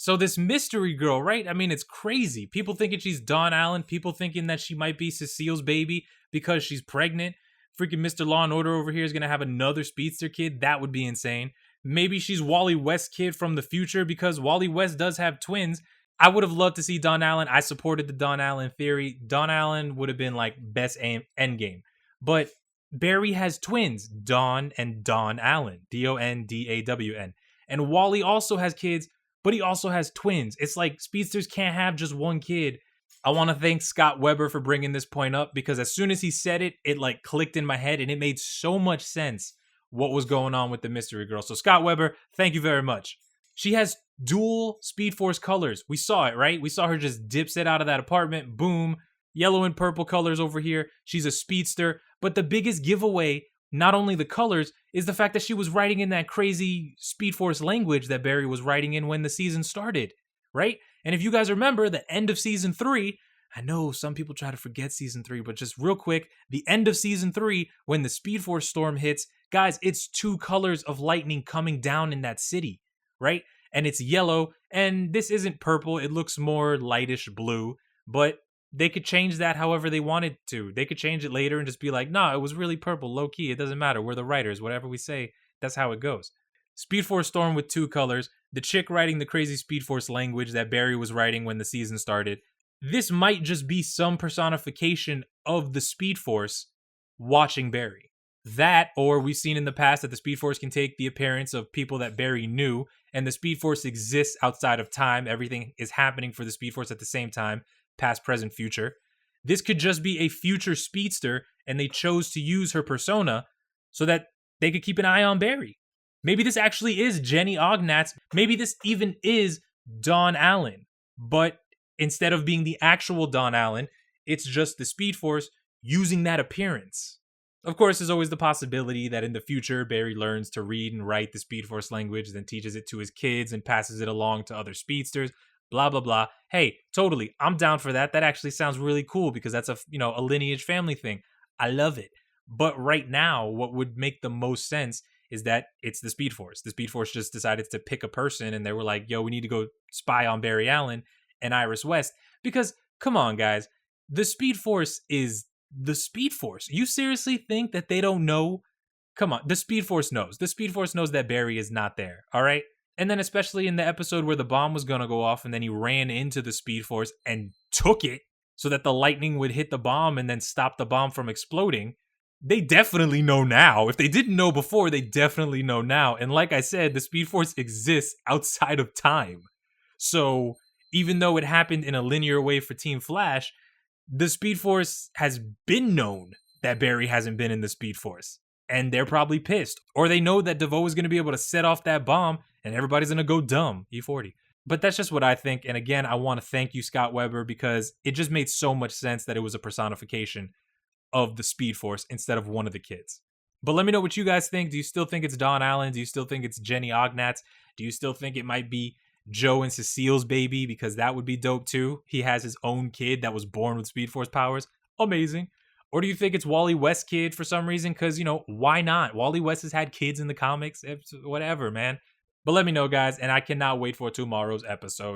So this mystery girl, right? I mean, it's crazy. People thinking she's Dawn Allen. People thinking that she might be Cecile's baby because she's pregnant. Freaking Mr. Law and Order over here is going to have another speedster kid. That would be insane. Maybe she's Wally West kid from the future because Wally West does have twins. I would have loved to see Dawn Allen. I supported the Dawn Allen theory. Dawn Allen would have been like best end game. But Barry has twins, Dawn and Dawn Allen, Dondawn. And Wally also has kids, but he also has twins. It's like speedsters can't have just one kid. I want to thank Scott Weber for bringing this point up because as soon as he said it, it like clicked in my head and it made so much sense what was going on with the mystery girl. So Scott Weber, thank you very much. She has dual Speed Force colors. We saw it, right? We saw her just dipset out of that apartment. Boom. Yellow and purple colors over here. She's a speedster. But the biggest giveaway, not only the colors, is the fact that she was writing in that crazy Speed Force language that Barry was writing in when the season started, right? And if you guys remember, the end of season 3, I know some people try to forget season 3, but just real quick, the end of season 3, when the Speed Force storm hits, guys, it's 2 colors of lightning coming down in that city, right? And it's yellow, and this isn't purple. It looks more lightish blue, but they could change that however they wanted to. They could change it later and just be like, nah, it was really purple, low key. It doesn't matter. We're the writers. Whatever we say, that's how it goes. Speed Force storm with 2 colors. The chick writing the crazy Speed Force language that Barry was writing when the season started. This might just be some personification of the Speed Force watching Barry. That, or we've seen in the past that the Speed Force can take the appearance of people that Barry knew, and the Speed Force exists outside of time. Everything is happening for the Speed Force at the same time, past, present, future. This could just be a future speedster, and they chose to use her persona so that they could keep an eye on Barry. Maybe this actually is Jenny Ognatz. Maybe this even is Dawn Allen. But instead of being the actual Dawn Allen, it's just the Speed Force using that appearance. Of course, there's always the possibility that in the future, Barry learns to read and write the Speed Force language, then teaches it to his kids and passes it along to other speedsters, blah, blah, blah. Hey, totally, I'm down for that. That actually sounds really cool because that's a lineage family thing. I love it. But right now, what would make the most sense is that it's the Speed Force. The Speed Force just decided to pick a person and they were like, yo, we need to go spy on Barry Allen and Iris West. Because, come on, guys, the Speed Force is the Speed Force. You seriously think that they don't know? Come on, the Speed Force knows. The Speed Force knows that Barry is not there, all right? And then especially in the episode where the bomb was going to go off and then he ran into the Speed Force and took it so that the lightning would hit the bomb and then stop the bomb from exploding. They definitely know now. If they didn't know before, they definitely know now. And like I said, the Speed Force exists outside of time. So even though it happened in a linear way for Team Flash, the Speed Force has been known that Barry hasn't been in the Speed Force. And they're probably pissed. Or they know that DeVoe is going to be able to set off that bomb and everybody's going to go dumb. E40. But that's just what I think. And again, I want to thank you, Scott Weber, because it just made so much sense that it was a personification of the Speed Force instead of one of the kids. But let me know what you guys think. Do you still think it's Dawn Allen? Do you still think it's Jenny Ognatz? Do you still think it might be Joe and Cecile's baby? Because that would be dope too. He has his own kid that was born with Speed Force powers. Amazing. Or do you think it's Wally West's kid for some reason? Because, why not? Wally West has had kids in the comics. It's whatever, man. But let me know, guys. And I cannot wait for tomorrow's episode.